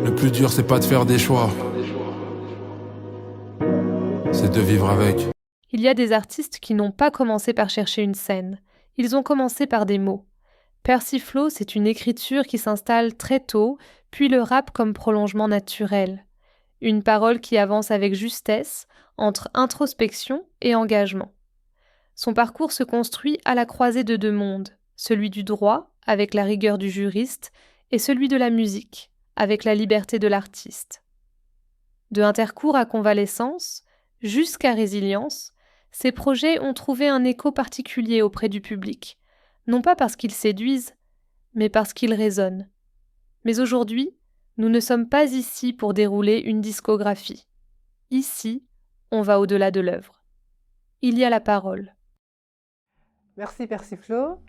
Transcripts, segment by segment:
Le plus dur, c'est pas de faire des choix, c'est de vivre avec. Il y a des artistes qui n'ont pas commencé par chercher une scène. Ils ont commencé par des mots. Percy Flo, c'est une écriture qui s'installe très tôt, puis le rap comme prolongement naturel. Une parole qui avance avec justesse, entre introspection et engagement. Son parcours se construit à la croisée de deux mondes, celui du droit, avec la rigueur du juriste, et celui de la musique, avec la liberté de l'artiste. De Intercours à Convalescence, jusqu'à Résilience, ces projets ont trouvé un écho particulier auprès du public, non pas parce qu'ils séduisent, mais parce qu'ils résonnent. Mais aujourd'hui, nous ne sommes pas ici pour dérouler une discographie. Ici, on va au-delà de l'œuvre. Il y a la parole. Merci Persiflo.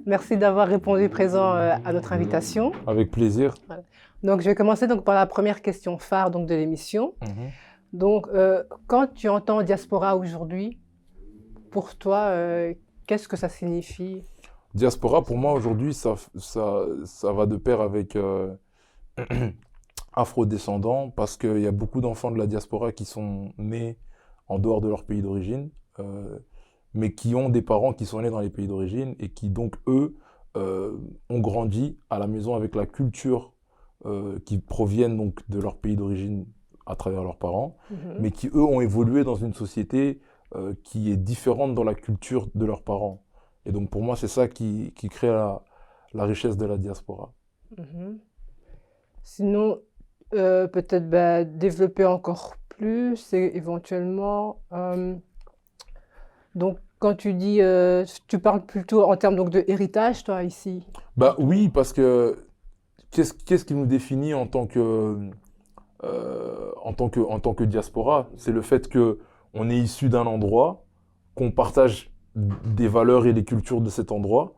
Merci d'avoir répondu présent à notre invitation. Avec plaisir. Voilà. Donc, je vais commencer donc, par la première question phare donc, de l'émission. Donc, quand tu entends diaspora aujourd'hui, pour toi, qu'est-ce que ça signifie? Diaspora, pour moi, aujourd'hui, ça va de pair avec afro-descendants, parce qu'il y a beaucoup d'enfants de la diaspora qui sont nés en dehors de leur pays d'origine, mais qui ont des parents qui sont nés dans les pays d'origine et qui, donc, eux, ont grandi à la maison avec la culture qui proviennent donc de leur pays d'origine à travers leurs parents, mais qui, eux, ont évolué dans une société qui est différente dans la culture de leurs parents. Et donc, pour moi, c'est ça qui crée la richesse de la diaspora. Sinon, peut-être développer encore plus, et éventuellement... donc, quand tu dis... tu parles plutôt en termes donc, de héritage, toi, ici? Bah oui, parce que qu'est-ce qui nous définit en tant que diaspora? C'est le fait qu'on est issu d'un endroit, qu'on partage des valeurs et des cultures de cet endroit,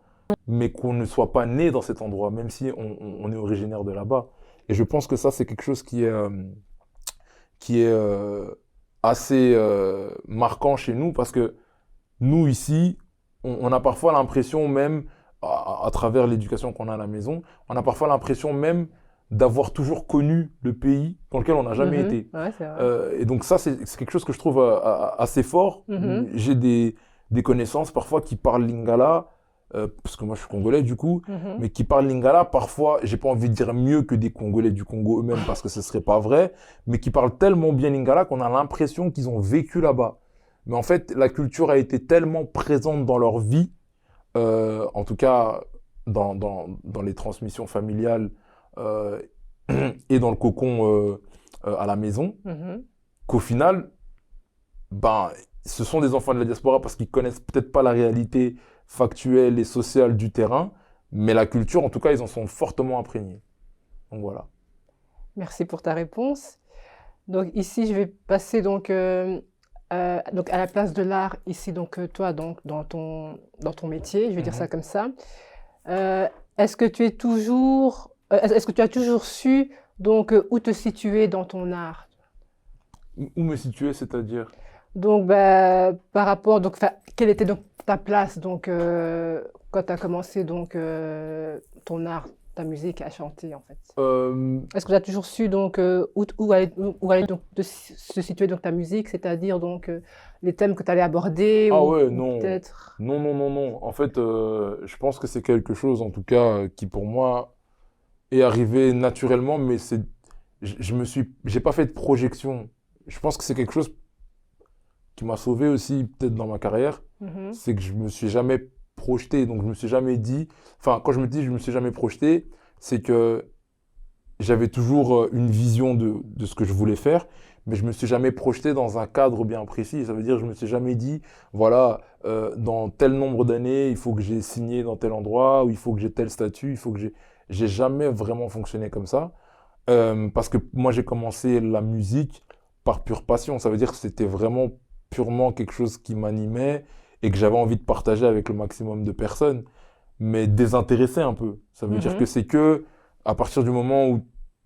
mais qu'on ne soit pas né dans cet endroit, même si on est originaire de là-bas. Et je pense que ça, c'est quelque chose qui est assez marquant chez nous, parce que nous, ici, on a parfois l'impression même, à travers l'éducation qu'on a à la maison, on a parfois l'impression même d'avoir toujours connu le pays dans lequel on n'a jamais été. Ouais, c'est vrai. Et donc ça, c'est quelque chose que je trouve assez fort. J'ai des connaissances parfois qui parlent lingala, parce que moi je suis congolais du coup, mais qui parlent lingala, parfois, j'ai pas envie de dire mieux que des Congolais du Congo eux-mêmes, parce que ce serait pas vrai, mais qui parlent tellement bien lingala qu'on a l'impression qu'ils ont vécu là-bas. Mais en fait, la culture a été tellement présente dans leur vie, en tout cas dans les transmissions familiales et dans le cocon à la maison, qu'au final, ben, ce sont des enfants de la diaspora parce qu'ils connaissent peut-être pas la réalité factuelle et sociale du terrain, mais la culture, en tout cas, ils en sont fortement imprégnés. Donc voilà. Merci pour ta réponse. Donc ici, je vais passer donc à la place de l'art, ici, donc toi, donc, dans ton métier, je vais dire ça comme ça. Est-ce que tu es toujours, est-ce que tu as toujours su donc, où te situer dans ton art? Où me situer, c'est-à-dire? Donc, par rapport, donc, quelle était donc ta place donc, quand tu as commencé donc, ton art, ta musique à chanter en fait? Est-ce que tu as toujours su donc, où allait donc, se situer donc, ta musique, c'est-à-dire donc, les thèmes que tu allais aborder? Ah ou, ouais, ou non. peut-être... Non, non, non, non. En fait, je pense que c'est quelque chose, en tout cas, qui pour moi est arrivé naturellement, mais j'ai pas fait de projection. Je pense que c'est quelque chose qui m'a sauvé aussi, peut-être dans ma carrière, c'est que je me suis jamais projeté. Donc, je me suis jamais dit, enfin, quand je me dis je me suis jamais projeté, c'est que j'avais toujours une vision de ce que je voulais faire, mais je me suis jamais projeté dans un cadre bien précis. Ça veut dire que je me suis jamais dit, voilà, dans tel nombre d'années, il faut que j'ai signé dans tel endroit, ou il faut que j'ai tel statut, il faut que j'ai jamais vraiment fonctionné comme ça. Parce que moi, j'ai commencé la musique par pure passion. Ça veut dire que c'était vraiment purement quelque chose qui m'animait et que j'avais envie de partager avec le maximum de personnes, mais désintéressé un peu. Ça veut dire que c'est que à partir du moment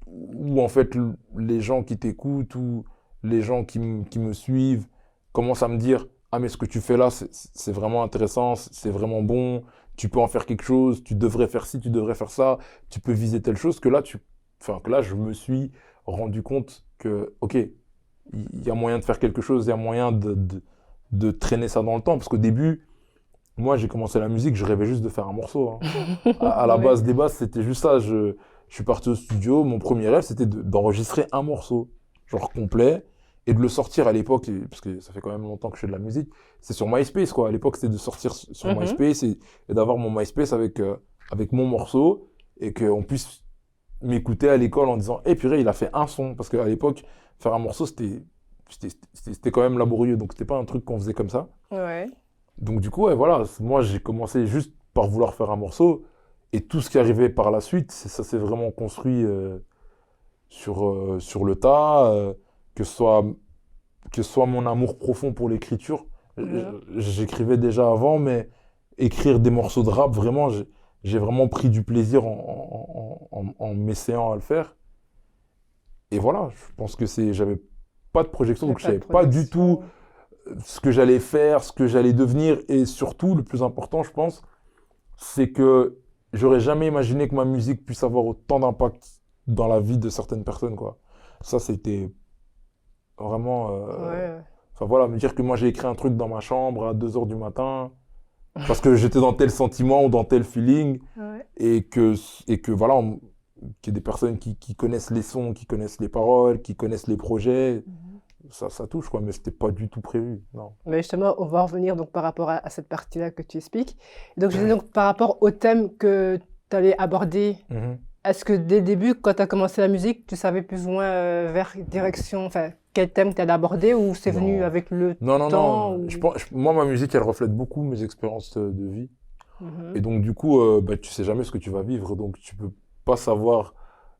où en fait les gens qui t'écoutent ou les gens qui me suivent commencent à me dire « Ah mais ce que tu fais là, c'est vraiment intéressant, c'est vraiment bon, tu peux en faire quelque chose, tu devrais faire ci, tu devrais faire ça, tu peux viser telle chose », que là enfin, que là, je me suis rendu compte que, ok, il y a moyen de faire quelque chose, il y a moyen de traîner ça dans le temps. Parce qu'au début, moi, j'ai commencé la musique, je rêvais juste de faire un morceau, hein. À la Ouais. base des bases, c'était juste ça. Je suis parti au studio, mon premier rêve, c'était d'enregistrer un morceau, genre complet, et de le sortir à l'époque, parce que ça fait quand même longtemps que je fais de la musique, c'est sur MySpace, quoi. À l'époque, c'était de sortir sur Mhm. MySpace et d'avoir mon MySpace avec mon morceau, et qu'on puisse m'écouter à l'école en disant, eh purée, il a fait un son. Parce qu'à l'époque, faire un morceau, c'était quand même laborieux, donc c'était pas un truc qu'on faisait comme ça. Ouais. Donc du coup, ouais, voilà, moi j'ai commencé juste par vouloir faire un morceau et tout ce qui arrivait par la suite, ça s'est vraiment construit sur le tas, que ce soit mon amour profond pour l'écriture. Mhm. J'écrivais déjà avant, mais écrire des morceaux de rap, vraiment, j'ai vraiment pris du plaisir en m'essayant à le faire. Et voilà, je pense que j'avais pas de projection, donc je Pas de savais pas du tout projection. ce que j'allais faire, ce que j'allais devenir, et surtout, le plus important, je pense, c'est que j'aurais jamais imaginé que ma musique puisse avoir autant d'impact dans la vie de certaines personnes, quoi. Ça, c'était vraiment... Ouais. Enfin voilà, me dire que moi j'ai écrit un truc dans ma chambre à 2 heures du matin, parce que j'étais dans tel sentiment ou dans tel feeling, Ouais. et que voilà, qu'il y ait des personnes qui connaissent les sons, qui connaissent les paroles, qui connaissent les projets, ça touche, quoi, mais c'était pas du tout prévu, non. Mais justement, on va revenir donc par rapport à cette partie-là que tu expliques. Et donc, je disais donc par rapport au thème que tu allais aborder, Mhm. est-ce que dès le début, quand tu as commencé la musique, tu savais plus ou moins vers direction, enfin, quel thème tu allais aborder ou c'est venu Non. avec le Non, non, temps non. ou... Moi, ma musique, elle reflète beaucoup mes expériences de vie. Mhm. Et donc, du coup, bah, tu sais jamais ce que tu vas vivre. Donc, tu peux pas savoir.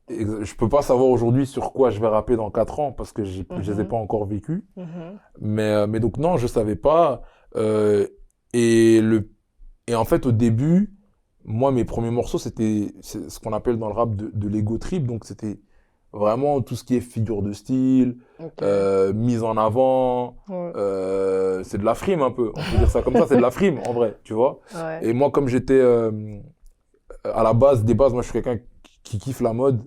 Je peux pas savoir aujourd'hui sur quoi je vais rapper dans 4 ans parce que je les ai Mhm. pas encore vécus. Mhm. Mais donc, non, je savais pas. Euh, et, et en fait, au début, moi, mes premiers morceaux, c'est ce qu'on appelle dans le rap de l'ego trip. Donc, c'était vraiment tout ce qui est figure de style, Ok. mise en avant. Ouais. C'est de la frime un peu. On peut dire ça comme ça, c'est de la frime en vrai, tu vois. Ouais. Et moi, comme j'étais à la base, des bases, moi, je suis quelqu'un qui kiffe la mode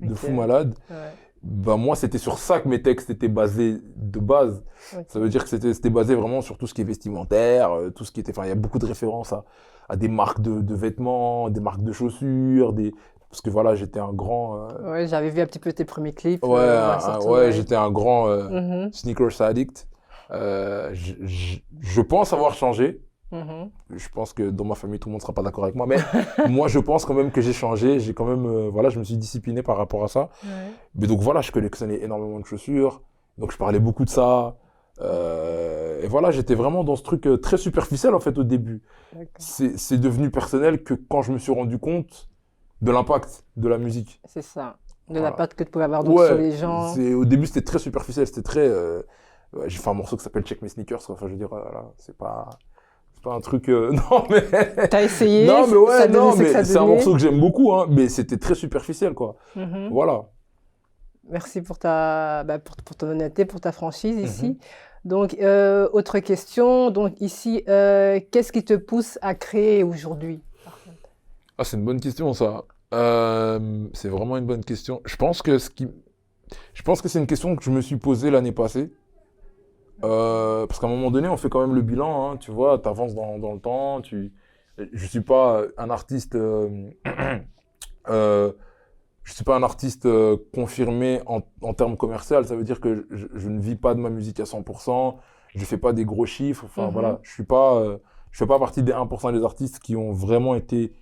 de Ok. fou malade. Ouais. Bah, moi, c'était sur ça que mes textes étaient basés de base. Ok. Ça veut dire que c'était basé vraiment sur tout ce qui est vestimentaire, tout ce qui était. Enfin, il y a beaucoup de références à des marques de vêtements, des marques de chaussures, parce que voilà, j'étais un grand. Ouais, j'avais vu un petit peu tes premiers clips. Ouais, surtout, ouais, ouais. j'étais un grand Mhm. sneakers addict. Je pense avoir changé. Mhm. Je pense que dans ma famille, tout le monde ne sera pas d'accord avec moi. Mais moi, je pense quand même que j'ai changé. J'ai quand même, voilà, je me suis discipliné par rapport à ça. Ouais. Mais donc voilà, je collectionnais énormément de chaussures. Donc je parlais beaucoup de ça. Et voilà, j'étais vraiment dans ce truc très superficiel en fait au début. D'accord. C'est devenu personnel que quand je me suis rendu compte de l'impact de la musique. C'est ça. De Voilà. l'impact que tu pouvais avoir donc, sur les gens. Au début c'était très superficiel, c'était très... ouais, j'ai fait un morceau qui s'appelle Check My Sneakers, quoi. Enfin je veux dire, voilà, c'est pas un truc... non mais... T'as essayé, Non mais ça ouais, donnait non ce que mais ça c'est un donnait. morceau que j'aime beaucoup, hein, mais c'était très superficiel quoi. Mhm. Voilà. Merci pour pour ton honnêteté, pour ta franchise ici. Mhm. Donc, autre question. Donc, ici, qu'est-ce qui te pousse à créer aujourd'hui? Par contre? Ah, c'est une bonne question, ça. C'est vraiment une bonne question. Je pense que c'est une question que je me suis posée l'année passée. Parce qu'à un moment donné, on fait quand même le bilan, hein, tu vois, tu avances dans le temps. Je suis pas un artiste, euh, je suis pas un artiste confirmé en termes commerciaux. Ça veut dire que je ne vis pas de ma musique à 100%. Je fais pas des gros chiffres. Enfin, Mhm. voilà, je fais pas partie des 1% des artistes qui ont vraiment été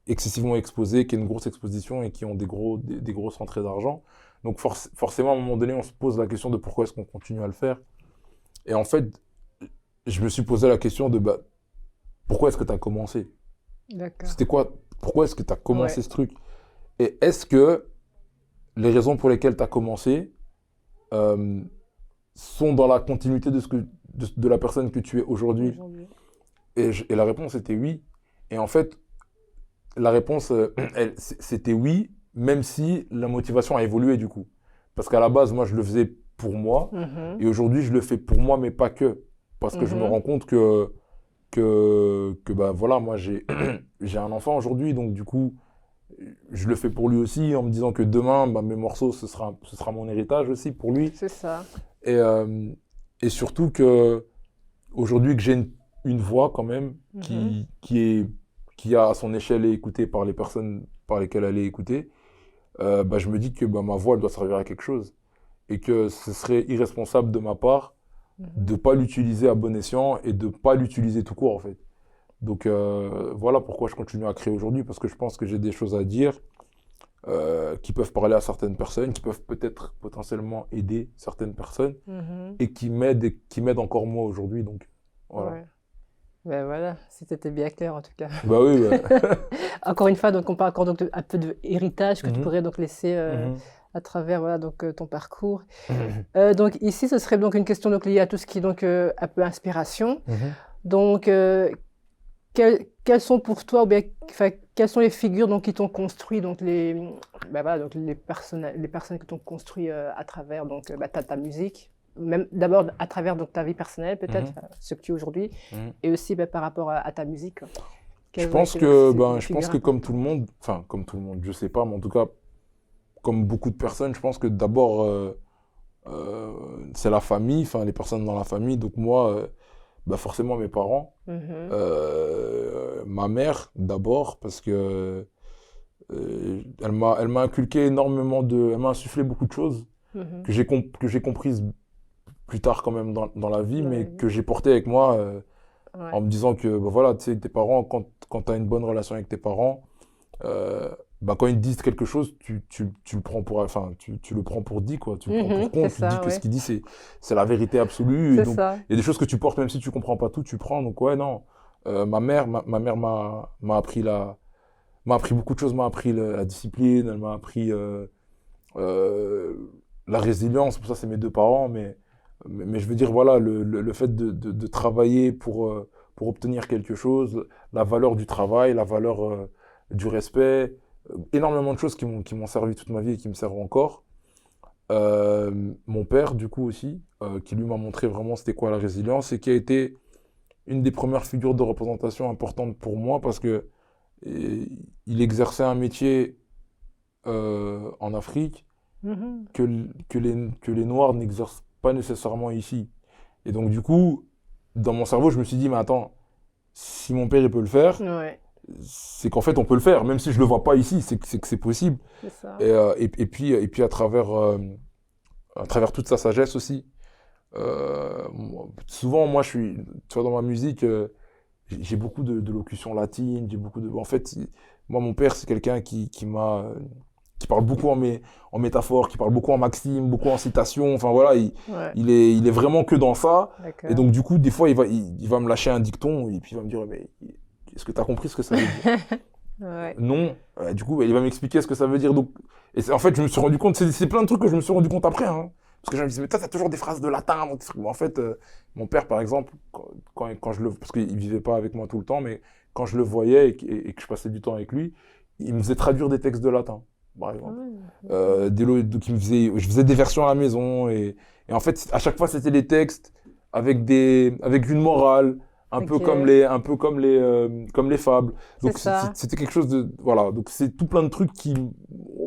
excessivement exposés, qui ont une grosse exposition et qui ont des grosses rentrées d'argent. Donc forcément, à un moment donné, on se pose la question de pourquoi est-ce qu'on continue à le faire. Et en fait, je me suis posé la question de bah, pourquoi est-ce que tu as commencé? D'accord. C'était quoi? Pourquoi est-ce que tu as commencé Ouais. ce truc? Et est-ce que les raisons pour lesquelles tu as commencé euh, sont dans la continuité de la personne que tu es aujourd'hui? Aujourd'hui. Et la réponse était oui. Et en fait, la réponse, c'était oui, même si la motivation a évolué du coup. Parce qu'à la base, moi, je le faisais pour moi. Mhm. Et aujourd'hui, je le fais pour moi, mais pas que. Parce que je me Mhm. rends compte que bah, voilà, moi, j'ai j'ai un enfant aujourd'hui. Donc, du coup, je le fais pour lui aussi, en me disant que demain, bah, mes morceaux, ce sera mon héritage aussi pour lui. C'est ça. Et surtout que aujourd'hui que j'ai une voix quand même qui a à son échelle est écoutée par les personnes par lesquelles elle est écoutée, bah, je me dis que bah, ma voix elle doit servir à quelque chose et que ce serait irresponsable de ma part de pas l'utiliser à bon escient et de pas l'utiliser tout court en fait. Donc voilà pourquoi je continue à créer aujourd'hui, parce que je pense que j'ai des choses à dire qui peuvent parler à certaines personnes, qui peuvent peut-être potentiellement aider certaines personnes et qui m'aident encore moi aujourd'hui. Donc voilà. Ouais. Ben voilà, c'était bien clair en tout cas. Bah oui, bah. Encore une fois, donc on parle encore donc un peu de héritage que tu Mhm. pourrais donc laisser Mhm. à travers voilà, donc, ton parcours. Donc ici, ce serait donc une question donc, liée à tout ce qui est donc, un peu inspiration. Mhm. Donc, quelles sont pour toi, ou bien, enfin, quelles sont les figures donc, qui t'ont construit, donc ben voilà, donc les personnes qui t'ont construit à travers donc, ta musique, même d'abord à travers donc, ta vie personnelle peut-être, enfin, ce que tu es aujourd'hui, et aussi par rapport à ta musique. Je Quelles ont pense été que, ces ben, je pense figures que comme tout le monde, enfin comme tout le monde, je sais pas, mais en tout cas, comme beaucoup de personnes, je pense que d'abord, c'est la famille, enfin les personnes dans la famille. Donc moi, bah forcément mes parents, Mhm. ma mère d'abord, parce que elle m'a inculqué énormément elle m'a insufflé beaucoup de choses Mhm. que j'ai comprises plus tard quand même dans la vie, Dans la mais vie. que j'ai porté avec moi Ouais. en me disant que bah, voilà, tu sais, tes parents, quand tu as une bonne relation avec tes parents, bah, quand ils te disent quelque chose, tu le prends pour, enfin, tu le prends pour dit, quoi. Tu le prends pour C'est compte, tu te dis ça, que ouais. ce qu'il dit, c'est la vérité absolue. Et C'est donc, ça. il y a des choses que tu portes, même si tu comprends pas tout, tu prends. Donc, ouais, non. Ma mère m'a appris beaucoup de choses, m'a appris la discipline, elle m'a appris euh, la résilience. Pour ça, c'est mes deux parents, mais je veux dire, voilà, le fait de travailler pour obtenir quelque chose, la valeur du travail, la valeur du respect, énormément de choses qui m'ont servi toute ma vie et qui me servent encore. Mon père, du coup, aussi, qui lui m'a montré vraiment c'était quoi la résilience et qui a été une des premières figures de représentation importantes pour moi parce que il exerçait un métier en Afrique Mhm. que les Noirs n'exercent pas nécessairement ici. Et donc, du coup, dans mon cerveau, je me suis dit, mais attends, si mon père il peut le faire, Ouais, c'est qu'en fait, on peut le faire. Même si je le vois pas ici, c'est que c'est possible. c'est ça. Et puis à travers toute sa sagesse aussi. Souvent, moi, tu vois, dans ma musique, j'ai beaucoup de locutions latines, j'ai beaucoup de... En fait, moi, mon père, c'est quelqu'un qui parle beaucoup en métaphore, qui parle beaucoup en maxime, beaucoup en citation. Enfin, voilà, Ouais, il est vraiment que dans ça. Et d'accord. donc, du coup, des fois, il va me lâcher un dicton et puis il va me dire, mais est-ce que tu as compris ce que ça veut dire? Ouais, Non. Du coup, il va m'expliquer ce que ça veut dire. Donc, en fait, je me suis rendu compte, c'est plein de trucs que je me suis rendu compte après. Hein. Parce que je me disais, mais toi, t'as toujours des phrases de latin. Des trucs. Mais en fait, mon père, par exemple, quand je le. Parce qu'il vivait pas avec moi tout le temps, mais quand je le voyais et que je passais du temps avec lui, il me faisait traduire des textes de latin, par exemple. ouais, Donc, je faisais des versions à la maison. Et en fait, à chaque fois, c'était des textes avec une morale. Ok. Comme les fables. C'est Donc ça. c'était quelque chose de voilà. Donc c'est tout plein de trucs qui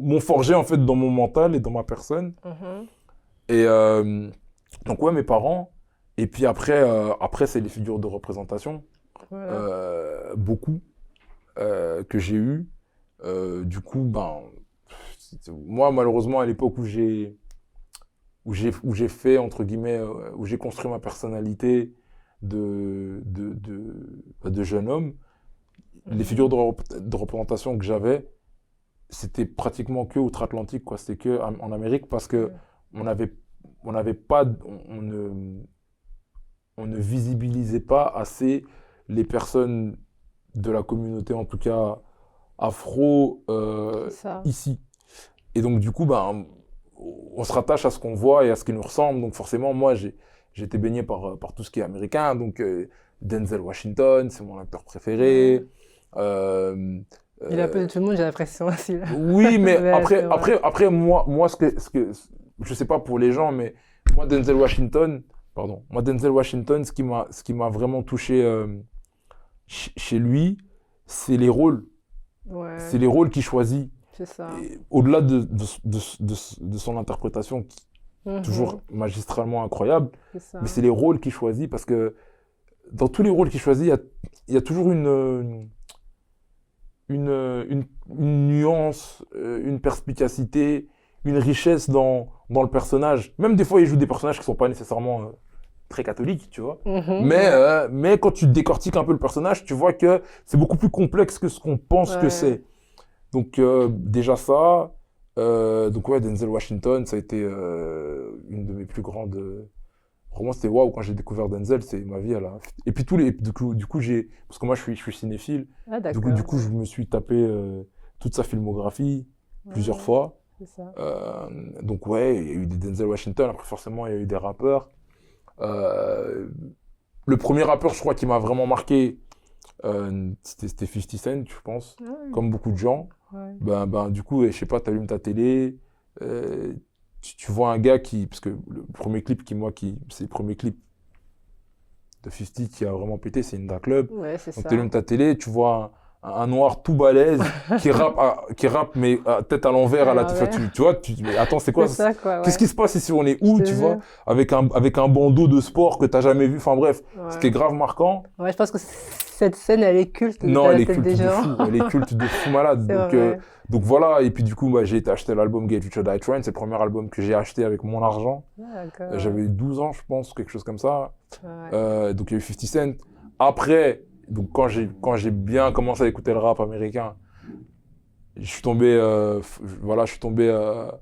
m'ont forgé en fait dans mon mental et dans ma personne. Mhm. Et donc ouais mes parents. Et puis après c'est les figures de représentation Voilà. beaucoup que j'ai eu. Du coup ben moi malheureusement à l'époque où j'ai fait entre guillemets où j'ai construit ma personnalité de jeune homme, les figures de représentation que j'avais, c'était pratiquement que outre-Atlantique, quoi. C'était que en Amérique parce que on n'avait pas, on ne visibilisait pas assez les personnes de la communauté, en tout cas afro, C'est ça. ici. Et donc, du coup, ben, on se rattache à ce qu'on voit et à ce qui nous ressemble. Donc, forcément, moi, j'ai été baigné par tout ce qui est américain. Donc, Denzel Washington, c'est mon acteur préféré. Il est un peu de tout le monde, j'ai l'impression aussi. Là. Oui, mais Ouais, c'est vrai. après moi je sais pas pour les gens, mais moi, Denzel Washington, ce qui m'a vraiment touché chez lui, c'est les rôles. Ouais, C'est les rôles qu'il choisit. c'est ça. Et au-delà de son interprétation, qui est Mhm, toujours magistralement incroyable, c'est ça. mais c'est les rôles qu'il choisit parce que dans tous les rôles qu'il choisit, il y a toujours une nuance, une perspicacité, une richesse dans le personnage. Même des fois, il joue des personnages qui sont pas nécessairement très catholiques, tu vois. Mhm, Mais quand tu décortiques un peu le personnage, tu vois que c'est beaucoup plus complexe que ce qu'on pense que ouais. c'est. Donc déjà ça, donc ouais, Denzel Washington, ça a été une de mes plus grandes. Vraiment, c'était waouh quand j'ai découvert Denzel, c'est ma vie. Et puis du coup parce que moi je suis cinéphile, Ah, du d'accord. coup je me suis tapé toute sa filmographie plusieurs Ouais, fois. c'est ça. Donc ouais, il y a eu des Denzel Washington, après forcément il y a eu des rappeurs. Le premier rappeur, je crois, qui m'a vraiment marqué, c'était 50 Cent, je pense, Ouais, comme beaucoup de gens. ouais. Du coup, je sais pas, t'allumes ta télé, tu vois un gars parce que le premier clip c'est le premier clip de 50 qui a vraiment pété, c'est Inda Club. Ouais, c'est Donc ça. t'allumes ta télé, tu vois un noir tout balèze qui rappe mais tête à l'envers À à la l'envers. tu vois, tu dis, mais attends, c'est quoi C'est ça, quoi, Qu'est-ce ouais. qui se passe ici? On est où, Je te tu vois? jure. Avec un bandeau de sport que t'as jamais vu. Enfin bref, c'était Ouais. grave marquant. Ouais, je pense que cette scène, elle est culte Non, dans elle la est tête culte des de gens. fou. Elle est culte de fou malade. C'est vrai. Donc voilà. Et puis du coup, j'ai été acheter l'album Get Rich or Die Trying. C'est le premier album que j'ai acheté avec mon argent. Ah, d'accord. J'avais 12 ans, je pense, quelque chose comme ça. Ouais. Donc il y a eu 50 Cent. Après, donc quand j'ai bien commencé à écouter le rap américain, je suis tombé,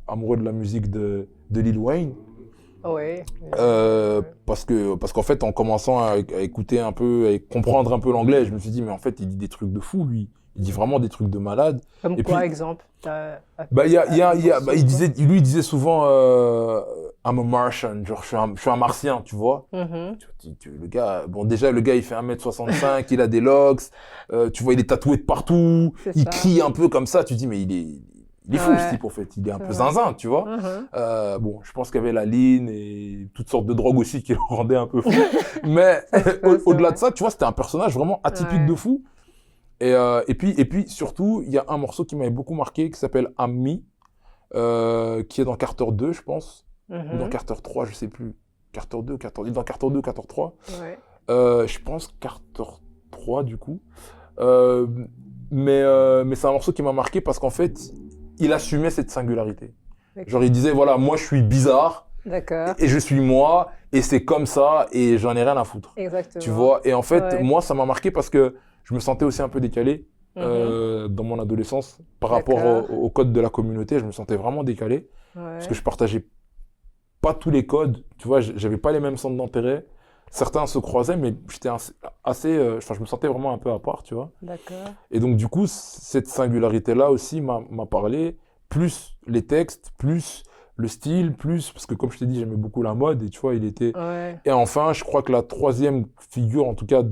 amoureux de la musique de Lil Wayne. Ouais. Parce qu'en fait, en commençant à écouter un peu, à comprendre un peu l'anglais, je me suis dit, mais en fait, il dit des trucs de fou, lui. Il dit vraiment des trucs de malade. Comme Et quoi, puis, exemple? il disait souvent, I'm a Martian, genre, je suis un martien, tu vois. Mhm. Le gars, bon, déjà, le gars, il fait 1m65, il a des locks, tu vois, il est tatoué de partout, C'est il ça. crie un peu comme ça, tu dis, mais il est fou, Ouais. ce type, en fait. Il est un C'est peu vrai. zinzin, tu vois. Mhm. Bon, je pense qu'il y avait la ligne et toutes sortes de drogues aussi qui le rendaient un peu fou. Mais Ça se peut, c'est au-delà vrai. de ça, tu vois, c'était un personnage vraiment atypique Ouais. de fou. Et puis, surtout, il y a un morceau qui m'avait beaucoup marqué qui s'appelle I'm Me, qui est dans Carter 2, je pense, ou dans Mhm. Carter 3, je sais plus. Carter 2, il est dans Carter 2, Carter 3. Ouais. Je pense Carter 3, du coup. Mais c'est un morceau qui m'a marqué parce qu'en fait, il assumait cette singularité. Ok. Genre, il disait, voilà, moi, je suis bizarre, D'accord. et je suis moi, et c'est comme ça, et j'en ai rien à foutre. Exactement. Tu vois? Et en fait, Ouais. moi, ça m'a marqué parce que je me sentais aussi un peu décalé Mhm. dans mon adolescence par rapport D'accord. au code de la communauté. Je me sentais vraiment décalé Ouais. parce que je partageais pas tous les codes. Tu vois, j'avais pas les mêmes centres d'intérêt. Certains se croisaient, mais j'étais je me sentais vraiment un peu à part, tu vois. D'accord. Et donc, du coup, cette singularité-là aussi m'a parlé. Plus les textes, plus le style, plus, parce que comme je t'ai dit, j'aimais beaucoup la mode, et tu vois, il était... Ouais. Et enfin, je crois que la troisième figure, en tout cas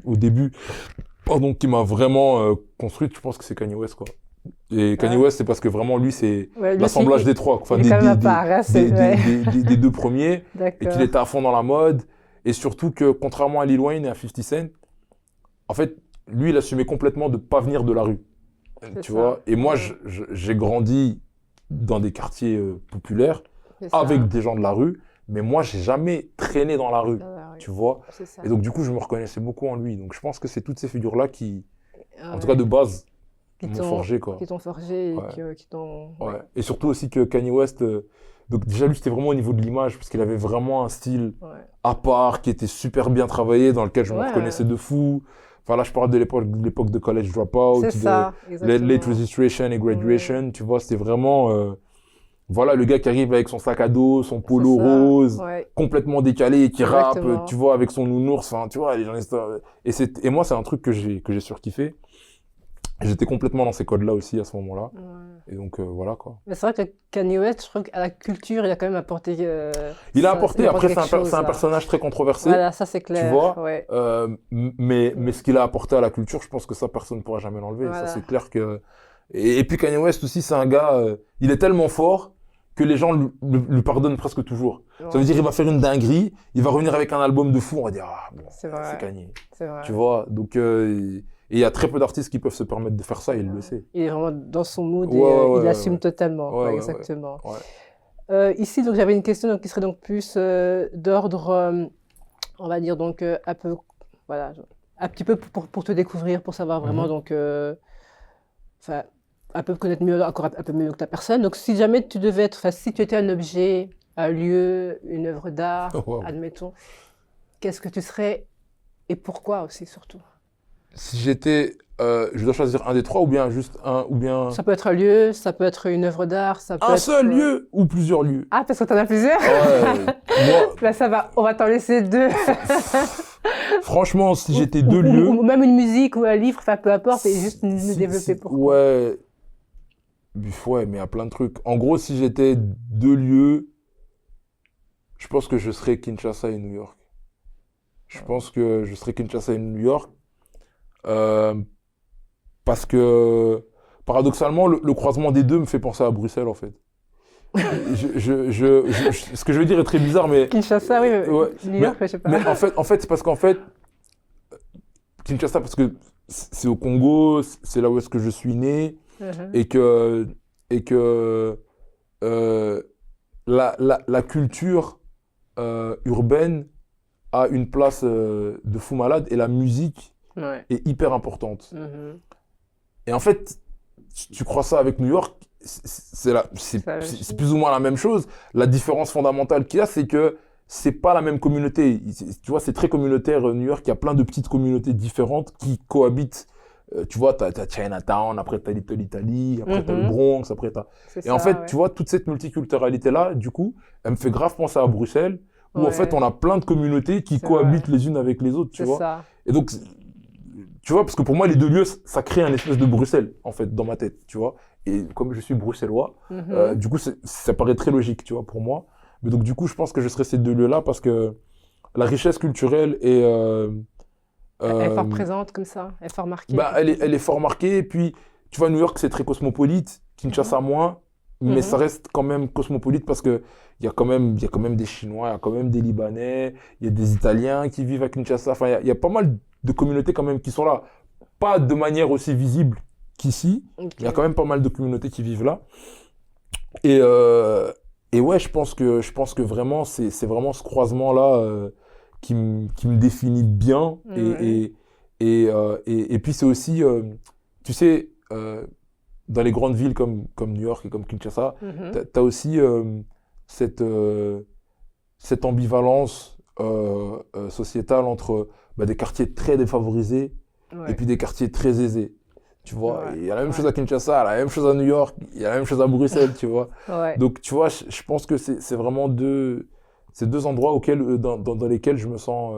au début, pardon, qui m'a vraiment construite, je pense que c'est Kanye West, quoi. Et Kanye Ah. West, c'est parce que vraiment, lui, c'est Ouais, lui l'assemblage aussi, des trois, enfin, il est quand même à part, hein, c'est vrai. des deux premiers, et D'accord. qu'il était à fond dans la mode, et surtout que, contrairement à Lil Wayne et à 50 Cent, en fait, lui, il assumait complètement de pas venir de la rue, C'est tu ça. vois. Et moi, Ouais. j'ai grandi dans des quartiers populaires, C'est ça. avec des gens de la rue, mais moi, j'ai jamais traîné dans la rue, Dans la rue. tu vois. C'est ça. Et donc, du coup, je me reconnaissais beaucoup en lui. Donc, je pense que c'est toutes ces figures-là qui, en tout Ouais. cas de base, Qui m'ont t'ont forgé, quoi. qui t'ont forgé et Ouais. qui t'ont... Ouais. Et surtout aussi que Kanye West, donc déjà, lui, c'était vraiment au niveau de l'image, parce qu'il avait vraiment un style Ouais. à part, qui était super bien travaillé, dans lequel je me Ouais. reconnaissais de fou. Enfin, là, je parle de l'époque de College Dropout, C'est ça, de exactement. Late Registration et Graduation, tu vois, c'était vraiment... voilà, le gars qui arrive avec son sac à dos, son polo C'est ça. rose, Ouais. complètement décalé, et qui rappe, Exactement. tu vois, avec son nounours, enfin, tu vois, les gens, et moi, c'est un truc que j'ai surkiffé. J'étais complètement dans ces codes-là aussi à ce moment-là. Ouais. Et donc, voilà, quoi. Mais c'est vrai que Kanye West, je trouc qu'à la culture, il a quand même apporté... Il a ça- apporté, il apporte après, quelque chose, c'est un là. personnage très controversé, Voilà, ça c'est clair. vois, Ouais. mais ce qu'il a apporté à la culture, je pense que ça, personne ne pourra jamais l'enlever. Voilà. Ça, c'est clair que... Et puis Kanye West aussi, c'est un gars, il est tellement fort que les gens lui pardonnent presque toujours. Ça veut dire, il va faire une dinguerie, il va revenir avec un album de fou, on va dire, ah bon, C'est vrai. c'est Kanye. C'est vrai. Tu vois, donc Et il y a très peu d'artistes qui peuvent se permettre de faire ça, et il le sait. Il est vraiment dans son mood Ouais, et ouais, il ouais, assume ouais. totalement. Ouais, Ouais, ouais, exactement. Ouais. Ici, donc, j'avais une question donc, qui serait donc plus d'ordre, on va dire, donc, un peu, voilà, un petit peu pour te découvrir, pour savoir vraiment, Mhm. donc, enfin, un peu connaître mieux, encore un peu mieux que ta personne. Donc, si jamais tu devais être, enfin, si tu étais un objet, un lieu, une œuvre d'art, Wow. admettons, qu'est-ce que tu serais et pourquoi aussi, surtout? Si j'étais, je dois choisir un des trois, ou bien juste un, ou bien Ça peut être un lieu, ça peut être une œuvre d'art, ça peut un être... seul lieu ou plusieurs lieux. Ah, parce que t'en as plusieurs? Ouais, moi, Là, ça va, on va t'en laisser deux. franchement, si j'étais Ou- deux lieux, ou même une musique ou un livre, enfin, peu importe, et juste nous développer pourquoi. ouais, ouais, mais il y a plein de trucs. En gros, si j'étais deux lieux, je pense que je serais Kinshasa et New York. Je pense que je serais Kinshasa et New York. euh, Parce que, paradoxalement, le croisement des deux me fait penser à Bruxelles, en fait. Ce que je veux dire est très bizarre, mais Kinshasa, oui, ouais, New York, je sais pas. mais en fait, c'est parce qu'en fait, Kinshasa, parce que c'est au Congo, c'est là où est-ce que je suis né, Mhm. et que euh, la culture urbaine a une place de fou malade, et la musique Ouais. est hyper importante. Mhm. Et en fait, tu crois ça avec New York, c'est la même chose. plus ou moins la même chose. La différence fondamentale qu'il y a, c'est que c'est pas la même communauté. Tu vois, c'est très communautaire, New York. Il y a plein de petites communautés différentes qui cohabitent. Tu vois, t'as Chinatown, après t'as Little Italy, après t'as le Mhm. Bronx, après t'as... C'est Et en ça, fait, ouais. tu vois, toute cette multiculturalité-là, du coup, elle me fait grave penser à Bruxelles, où en Ouais. fait, on a plein de communautés qui C'est cohabitent vrai. les unes avec les autres, tu C'est vois. ça. Et donc, tu vois, parce que pour moi, les deux lieux, ça crée un espèce de Bruxelles, en fait, dans ma tête, tu vois. Et comme je suis bruxellois, Mhm. du coup, ça paraît très logique, tu vois, pour moi. Mais donc, du coup, je pense que je serais ces deux lieux-là parce que la richesse culturelle est... Elle est fort euh, présente comme ça, elle est fort marquée. bah, elle est fort marquée. Et puis, tu vois, New York, c'est très cosmopolite. Kinshasa, moins. Mais Mhm. ça reste quand même cosmopolite parce que il y a quand même des Chinois, il y a quand même des Libanais, il y a des Italiens qui vivent à Kinshasa. Enfin, il y a pas mal de communautés quand même qui sont là. Pas de manière aussi visible qu'ici. Ok. Il y a quand même pas mal de communautés qui vivent là. Et ouais, je pense que vraiment, c'est vraiment ce croisement-là qui me définit bien. Ouais. Et puis c'est aussi, tu sais, dans les grandes villes comme New York et comme Kinshasa, Mhm. t'as aussi cette, cette ambivalence sociétale entre des quartiers très défavorisés et Ouais. puis des quartiers très aisés. Tu vois, Ouais, Et il y a la même ouais. chose à Kinshasa, la même chose à New York, il y a la même chose à Bruxelles, tu vois. Ouais. Donc, tu vois, je pense que c'est vraiment ces deux endroits dans lesquels je me sens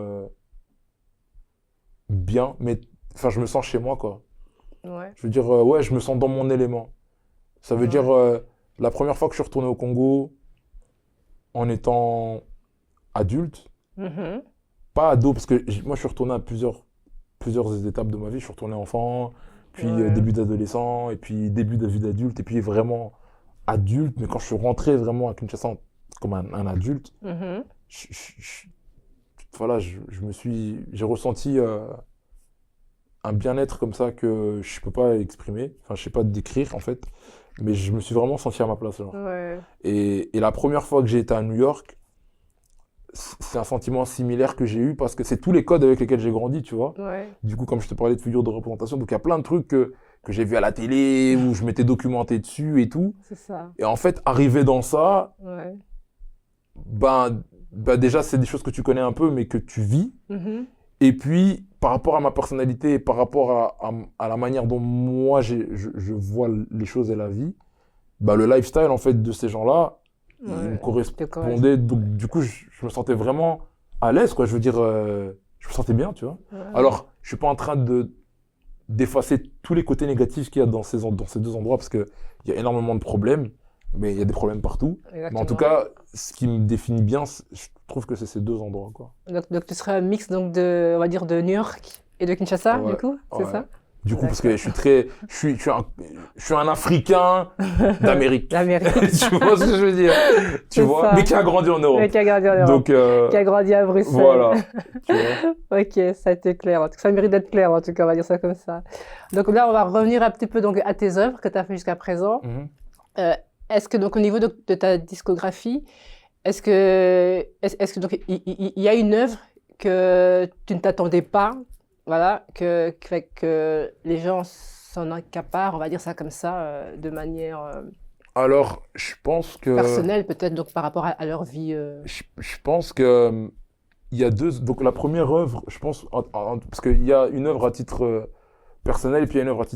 bien, mais enfin, je me sens chez moi, quoi. Ouais. Je veux dire, ouais, je me sens dans mon élément. Ça veut Ouais. dire, la première fois que je suis retourné au Congo, en étant adulte, Mhm. pas ado, parce que moi, je suis retourné à plusieurs étapes de ma vie. Je suis retourné enfant, puis Ouais. début d'adolescent, et puis début de vie d'adulte, et puis vraiment adulte. Mais quand je suis rentré vraiment à Kinshasa comme un adulte, Mhm. voilà, j'ai ressenti un bien-être comme ça que je peux pas exprimer, enfin, je sais pas décrire en fait, mais je me suis vraiment senti à ma place, genre. Ouais. Et la première fois que j'ai été à New York, c'est un sentiment similaire que j'ai eu parce que c'est tous les codes avec lesquels j'ai grandi, tu vois. Ouais. Du coup, comme je te parlais de figures de représentation, donc il y a plein de trucs que j'ai vu à la télé, où je m'étais documenté dessus et tout. C'est ça. Et en fait, arriver dans ça, Ouais. ben déjà, c'est des choses que tu connais un peu, mais que tu vis. Mhm. Et puis, par rapport à ma personnalité, et par rapport à la manière dont moi, je vois les choses et la vie, le lifestyle, en fait, de ces gens-là, il me Ouais. correspondait. Donc, du coup, je me sentais vraiment à l'aise, quoi. Je veux dire, je me sentais bien, tu vois. Ouais. Alors, je suis pas en train d'effacer tous les côtés négatifs qu'il y a dans ces deux endroits, parce qu'il y a énormément de problèmes, mais il y a des problèmes partout. Mais en tout Exactement. cas, ce qui me définit bien, je trouve que c'est ces deux endroits, quoi. Donc tu serais un mix donc de, on va dire, de New York et de Kinshasa, Ouais. du coup, c'est Ouais. ça? Du coup, parce que je suis un Africain d'Amérique. L'Amérique. Tu vois ce que je veux dire? Tu C'est vois? ça. Mais qui a grandi en Europe. Mais qui a grandi en Europe. Donc, Qui a grandi à Bruxelles. voilà. Tu vois? Ok, ça a été clair. En tout cas, ça mérite d'être clair, en tout cas, on va dire ça comme ça. Donc là, on va revenir un petit peu donc, à tes œuvres que tu as fait jusqu'à présent. Mhm. Est-ce que, donc, au niveau de ta discographie, est-ce que donc, il y a une œuvre que tu ne t'attendais pas, voilà, que les gens s'en accaparent, on va dire ça comme ça, de manière Alors, je pense que... personnelle, peut-être, donc par rapport à leur vie. Je pense que il y a deux. Donc la première œuvre, je pense, parce qu'il y a une œuvre à titre personnel et puis il y a une œuvre à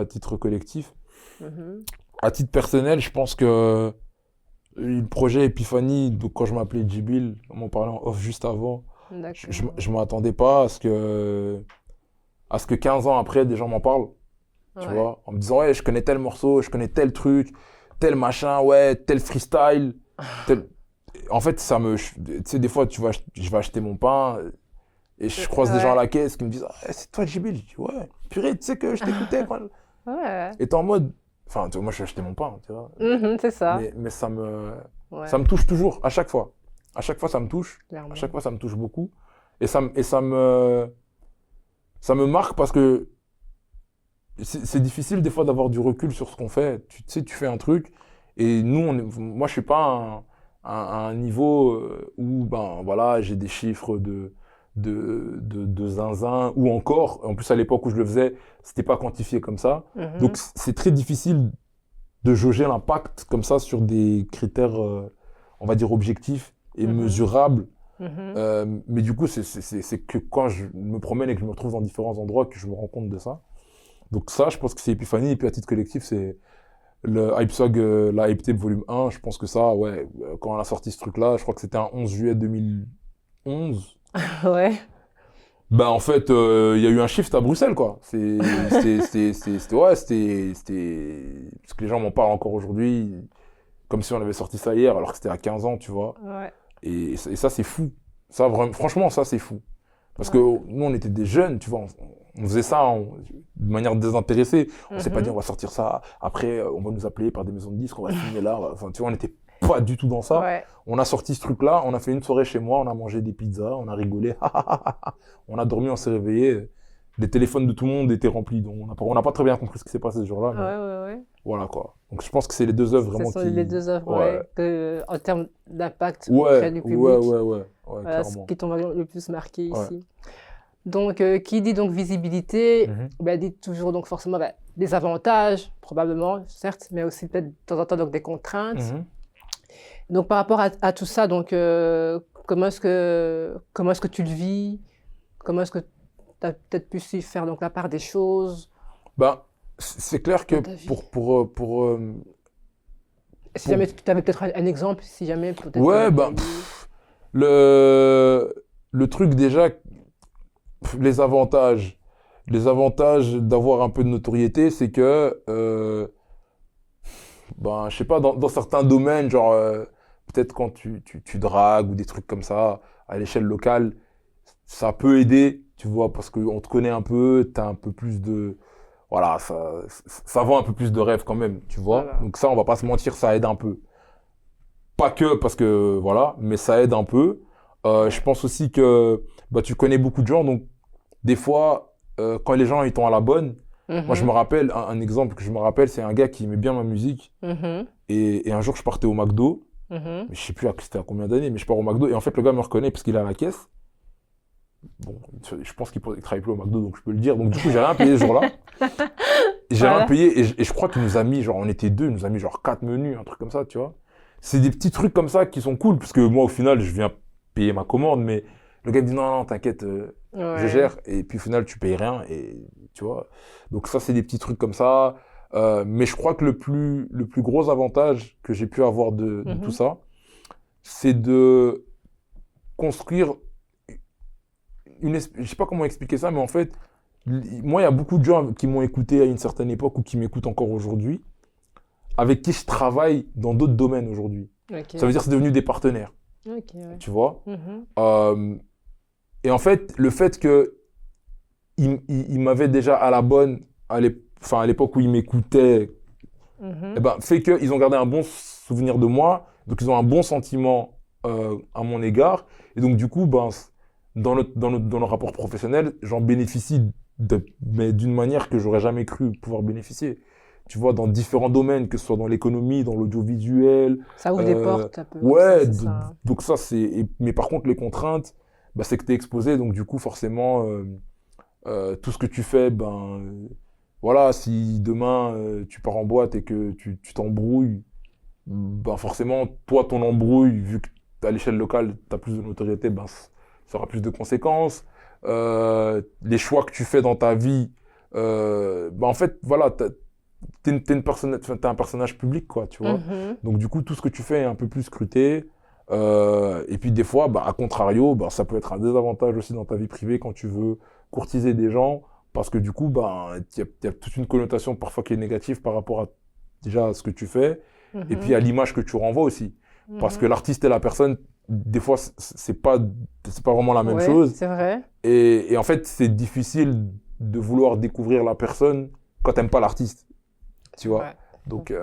titre collectif. Mhm. À titre personnel, je pense que le projet Epiphanie, donc quand je m'appelais Djibil, on m'en parlait en off juste avant, D'accord. je m'attendais pas à ce que 15 ans après, des gens m'en parlent, tu Ouais. vois, en me disant ouais, je connais tel morceau, je connais tel truc, tel machin, ouais, tel freestyle, tel. En fait, tu sais, des fois, je vais acheter mon pain et je croise des Ouais. gens à la caisse qui me disent ah, c'est toi Djibil. Je dis ouais, purée, tu sais que je t'écoutais quand. Ouais. Et t'es en mode. Enfin, tu vois, moi, je vais acheter mon pain, tu vois. Mhm, c'est ça. Mais Ouais, ça me touche toujours, à chaque fois. À chaque fois, ça me touche. clairement. À chaque fois, ça me touche beaucoup. Et ça me marque parce que c'est difficile des fois d'avoir du recul sur ce qu'on fait. Tu sais, tu fais un truc et moi, je suis pas à un niveau où, ben voilà, j'ai des chiffres de zinzin ou encore, en plus à l'époque où je le faisais, c'était pas quantifié comme ça. Mhm. Donc, c'est très difficile de jauger l'impact comme ça sur des critères, on va dire, objectifs et Mhm. mesurables. Mhm. Mais du coup, c'est que quand je me promène et que je me retrouve dans différents endroits que je me rends compte de ça. Donc ça, je pense que c'est Epiphanie. Et puis à titre collectif, c'est le Hype Swag, la Hype Tape Volume 1. Je pense que ça, ouais, quand on a sorti ce truc-là, je crois que c'était un 11 juillet 2011. Ouais. Ben en fait, il y a eu un shift à Bruxelles, quoi. C'était... Parce que les gens m'en parlent encore aujourd'hui, comme si on avait sorti ça hier, alors que c'était à 15 ans, tu vois. Ouais. Et ça, c'est fou. Ça, vraiment, franchement, ça, c'est fou. Parce que Ouais. nous, on était des jeunes, tu vois. On faisait ça de manière désintéressée. On s'est pas Mhm. dit, on va sortir ça. Après, on va nous appeler par des maisons de disques, on va signer là. Enfin, tu vois, on n'était pas du tout dans ça. Ouais. On a sorti ce truc-là, on a fait une soirée chez moi, on a mangé des pizzas, on a rigolé. On a dormi, on s'est réveillé. Les téléphones de tout le monde étaient remplis. Donc on n'a pas très bien compris ce qui s'est passé ce jour-là. Mais Ouais. voilà, quoi. Donc je pense que c'est les deux œuvres vraiment Ce sont qui... les deux œuvres, Ouais. ouais, en termes d'impact Ouais, auprès du public. ouais, Voilà, ce clairement. qui t'ont le plus marqué Ouais. ici. Donc, qui dit donc visibilité, Mhm. ben, dit toujours donc forcément ben, des avantages, probablement, certes, mais aussi peut-être de temps en temps donc, des contraintes. Mhm. Donc, par rapport à tout ça, donc, comment est-ce que tu le vis? Comment est-ce que tu as peut-être pu s'y faire donc, la part des choses? Ben, c'est clair que Dans ta vie. Si Bon. jamais tu avais peut-être un exemple, si jamais peut-être. Ouais, ben, le truc déjà, les avantages d'avoir un peu de notoriété, c'est que, ben, je sais pas, dans certains domaines, genre, peut-être quand tu dragues ou des trucs comme ça, à l'échelle locale, ça peut aider, tu vois, parce qu'on te connaît un peu, t'as un peu plus de... Voilà, ça vend un peu plus de rêves quand même, tu vois. Voilà. Donc ça, on va pas se mentir, ça aide un peu. Pas que parce que, voilà, mais ça aide un peu. Je pense aussi que bah, tu connais beaucoup de gens, donc des fois, quand les gens ils t'ont à la bonne, moi je me rappelle, un exemple que je me rappelle, c'est un gars qui aimait bien ma musique, et un jour je partais au McDo, mais je sais plus c'était à combien d'années, mais je pars au McDo, et en fait le gars me reconnaît parce qu'il est à la caisse. Bon, je pense qu'il travaille plus au McDo, donc je peux le dire. Donc du coup, j'ai rien payé ce jour-là. J'ai Voilà. rien payé, et je crois qu'il nous a mis, genre, on était deux, il nous a mis genre 4 menus, un truc comme ça, tu vois. C'est des petits trucs comme ça qui sont cool, parce que moi, au final, je viens payer ma commande, mais le gars me dit non, t'inquiète, je gère. Et puis au final, tu payes rien, et tu vois. Donc ça, c'est des petits trucs comme ça. Mais je crois que le plus gros avantage que j'ai pu avoir de tout ça, c'est de construire je sais pas comment expliquer ça, mais en fait, moi, il y a beaucoup de gens qui m'ont écouté à une certaine époque ou qui m'écoutent encore aujourd'hui, avec qui je travaille dans d'autres domaines aujourd'hui. Ok. Ça veut dire que c'est devenu des partenaires, Ok, ouais. tu vois. Et en fait, le fait qu'ils il m'avait déjà à la bonne, à l'époque où il m'écoutait, Mhm. eh ben, fait qu'ils ont gardé un bon souvenir de moi, donc ils ont un bon sentiment à mon égard. Et donc, du coup, ben, dans le rapport professionnel, j'en bénéficie mais d'une manière que j'aurais jamais cru pouvoir bénéficier. Tu vois, dans différents domaines, que ce soit dans l'économie, dans l'audiovisuel. Ça ouvre des euh, portes un peu. ouais, C'est ça. donc ça, mais par contre, les contraintes, bah, c'est que tu es exposé, donc du coup, forcément, tout ce que tu fais, ben, voilà, si demain tu pars en boîte et que tu t'embrouilles, ben forcément, toi, ton embrouille, vu que à l'échelle locale, tu as plus de notoriété, ben, ça aura plus de conséquences. Les choix que tu fais dans ta vie, ben, en fait, voilà, t'es un personnage public, quoi, tu vois. Mhm. Donc, du coup, tout ce que tu fais est un peu plus scruté. Et puis, des fois, bah, à contrario, bah, ça peut être un désavantage aussi dans ta vie privée quand tu veux courtiser des gens. Parce que du coup, bah, y a toute une connotation parfois qui est négative par rapport à déjà à ce que tu fais. Et puis Mhm. à l'image que tu renvoies aussi. Parce que Mhm. l'artiste et la personne, des fois, c'est pas vraiment la même Ouais, chose. c'est vrai. Et en fait, c'est difficile de vouloir découvrir la personne quand t'aimes pas l'artiste. Tu vois. Ouais. Donc,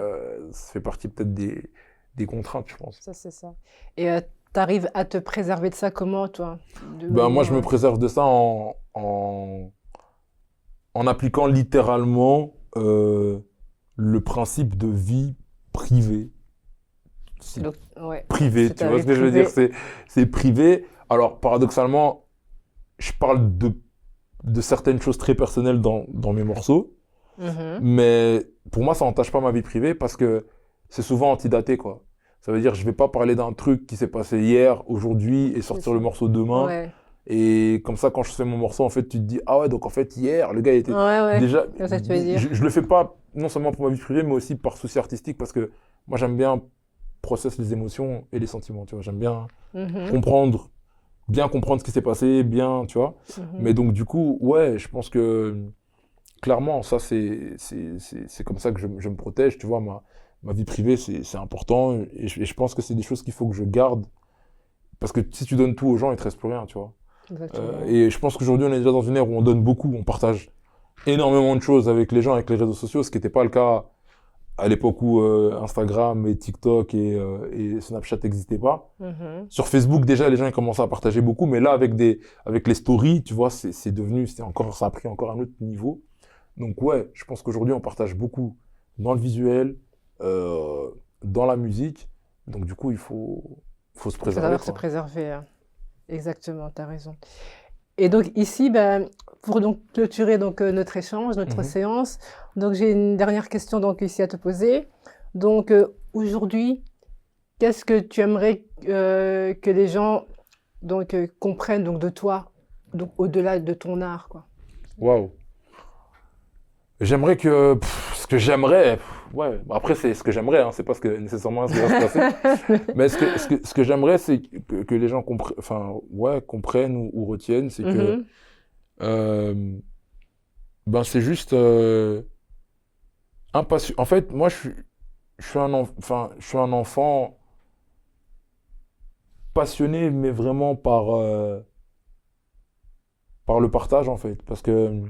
ça fait partie peut-être des contraintes, je pense. Ça, c'est ça. Et tu arrives à te préserver de ça comment, toi? De Ben, moi, je me manière, préserve de ça en appliquant littéralement le principe de vie privée. C'est ouais. privé, C'est tu ta vois vie ce que je veux dire? privée. C'est privé. Alors, paradoxalement, je parle de certaines choses très personnelles dans mes morceaux, Mhm. mais pour moi, ça n'entache pas ma vie privée parce que c'est souvent antidaté, quoi. Ça veut dire, je vais pas parler d'un truc qui s'est passé hier, aujourd'hui, et sortir le ça. morceau demain. Ouais. Et comme ça, quand je fais mon morceau, en fait, tu te dis, ah ouais, donc en fait, hier, le gars il était. Ouais, ouais. Déjà, C'est ça que tu veux dire. je le fais pas non seulement pour ma vie privée, mais aussi par souci artistique, parce que moi, j'aime bien processer les émotions et les sentiments, tu vois. J'aime bien Mhm. comprendre, bien comprendre ce qui s'est passé, bien, tu vois. Mhm. Mais donc, du coup, ouais, je pense que clairement, ça, c'est comme ça que je me protège, tu vois. Ma vie privée, c'est important. Et je pense que c'est des choses qu'il faut que je garde. Parce que si tu donnes tout aux gens, il te reste plus rien, tu vois. Exactement. Et je pense qu'aujourd'hui, on est déjà dans une ère où on donne beaucoup, on partage énormément de choses avec les gens, avec les réseaux sociaux, ce qui n'était pas le cas à l'époque où Instagram et TikTok et Snapchat n'existaient pas. Mhm. Sur Facebook, déjà, les gens ils commençaient à partager beaucoup, mais là, avec les stories, tu vois, ça a pris encore un autre niveau. Donc ouais, je pense qu'aujourd'hui, on partage beaucoup dans le visuel, dans la musique. Donc du coup, faut se Il faut préserver, savoir se quoi. préserver, hein. Exactement, tu as raison. Et donc ici, ben, pour donc clôturer donc, notre échange, notre Mhm. séance, donc j'ai une dernière question donc ici à te poser. Donc aujourd'hui, qu'est-ce que tu aimerais que les gens donc, comprennent donc, de toi, donc au-delà de ton art, quoi? Waouh. J'aimerais que. Ce que j'aimerais. Ouais, bah après, c'est ce que j'aimerais, hein, c'est pas nécessairement ce qui va se passer. Mais ce que j'aimerais, c'est que les gens enfin, ouais, comprennent ou retiennent, c'est que. Mhm. Ben, c'est juste. En fait, moi, je suis un enfant passionné, mais vraiment par le partage, en fait. Parce que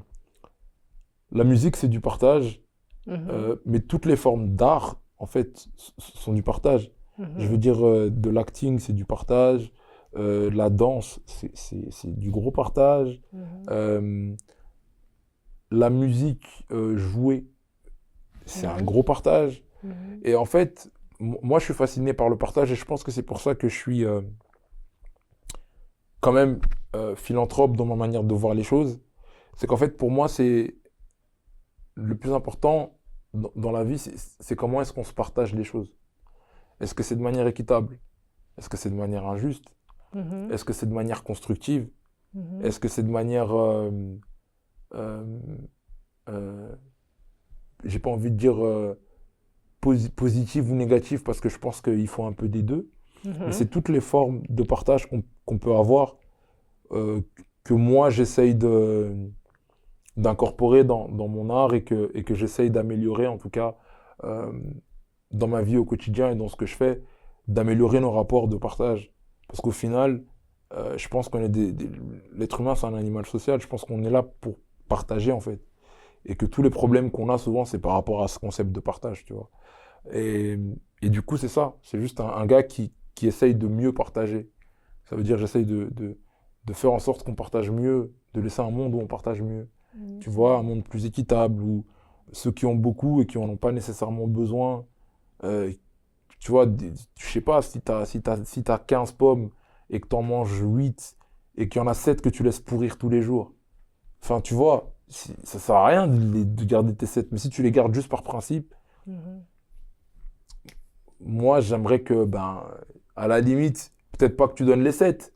la musique, c'est du partage. Mhm. Mais toutes les formes d'art, en fait, sont du partage. Je Mhm. veux dire, de l'acting, c'est du partage. La danse, c'est du gros partage. Mhm. Euh, la musique jouée, c'est un Mhm. gros partage. Mhm. Et en fait, moi, je suis fasciné par le partage et je pense que c'est pour ça que je suis quand même philanthrope dans ma manière de voir les choses. C'est qu'en fait, pour moi, c'est le plus important dans la vie, c'est comment est-ce qu'on se partage les choses. Est-ce que c'est de manière équitable? Est-ce que c'est de manière injuste? Mhm. Est-ce que c'est de manière constructive? Mhm. Est-ce que c'est de manière, euh, euh, j'ai pas envie de dire positive ou négative parce que je pense qu'il faut un peu des deux. Mais Mhm. c'est toutes les formes de partage qu'on peut avoir euh, que moi j'essaye d'incorporer dans mon art et que j'essaye d'améliorer en tout cas euh, dans ma vie au quotidien et dans ce que je fais, d'améliorer nos rapports de partage. Parce qu'au final, je pense qu'on est l'être humain, c'est un animal social. Je pense qu'on est là partager, en fait. Et que tous les problèmes qu'on a, souvent, c'est par rapport à ce concept de partage, tu vois. Et, et du coup, c'est ça. C'est juste un gars qui essaye de mieux partager. Ça veut dire, j'essaye de faire en sorte qu'on partage mieux, de laisser un monde où on partage mieux. Tu vois, un monde plus équitable, où ceux qui ont beaucoup et qui en ont pas nécessairement besoin, euh, tu vois, je sais pas, si t'as 15 pommes et que t'en manges 8 et qu'il y en a 7 que tu laisses pourrir tous les jours. Enfin, tu vois, ça sert à rien de garder tes 7, mais si tu les gardes juste par principe, Mhm. moi, j'aimerais que, ben, à la limite, peut-être pas que tu donnes les 7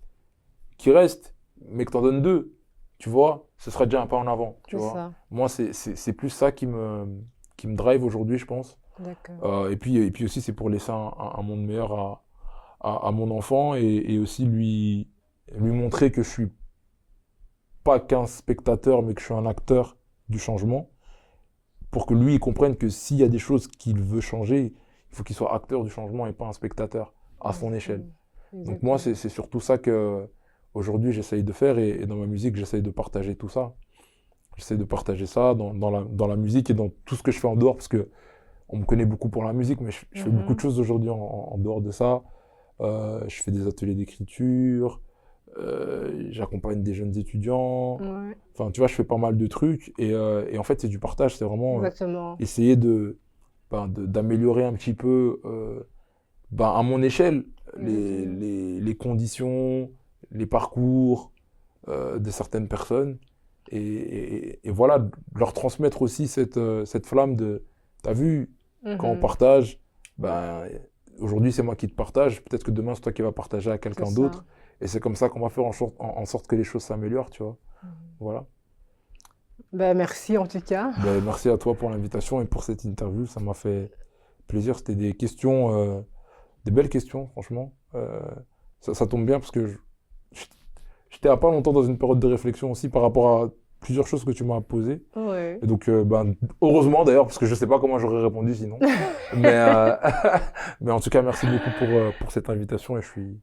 qui restent, mais que tu en donnes 2, tu vois, ce serait déjà un pas en avant, tu C'est vois. ça, Moi, c'est plus ça qui me drive aujourd'hui, je pense. d'accord. Et puis aussi, c'est pour laisser un monde meilleur à mon enfant et aussi lui montrer que je suis pas qu'un spectateur, mais que je suis un acteur du changement, pour que lui, il comprenne que s'il y a des choses qu'il veut changer, il faut qu'il soit acteur du changement et pas un spectateur à son échelle. Donc moi, Exactement. c'est surtout ça que aujourd'hui j'essaye de faire et dans ma musique, j'essaye de partager tout ça. J'essaye de partager ça dans la musique et dans tout ce que je fais en dehors, parce que on me connaît beaucoup pour la musique, mais je fais beaucoup de Mhm. choses aujourd'hui en dehors de ça. Je fais des ateliers d'écriture, j'accompagne des jeunes étudiants. Ouais, Enfin, tu vois, je fais pas mal de trucs et en fait, c'est du partage. C'est vraiment exactement. essayer d'améliorer un petit peu à mon échelle Exactement. les conditions, les parcours de certaines personnes et voilà, de leur transmettre aussi cette flamme de, t'as vu, quand on Mhm. partage, ben, aujourd'hui c'est moi qui te partage, peut-être que demain c'est toi qui vas partager à C'est quelqu'un ça. d'autre et c'est comme ça qu'on va faire en sorte que les choses s'améliorent, tu vois. Mhm. Voilà. Ben, merci en tout cas. Ben, merci à toi pour l'invitation et pour cette interview, ça m'a fait plaisir. C'était des questions, des belles questions, franchement. Ça tombe bien parce que j'étais à pas longtemps dans une période de réflexion aussi par rapport à plusieurs choses que tu m'as posées. Ouais. Et donc, ben, heureusement d'ailleurs, parce que je sais pas comment j'aurais répondu sinon. Mais, mais en tout cas, merci beaucoup pour cette invitation et je suis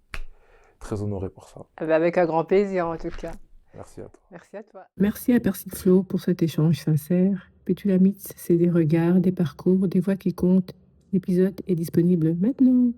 très honoré pour ça. Ben, avec un grand plaisir en tout cas. Merci à toi. Merci à toi. Merci à Persiflo pour cet échange sincère. Pétulamite, c'est des regards, des parcours, des voix qui comptent. L'épisode est disponible maintenant.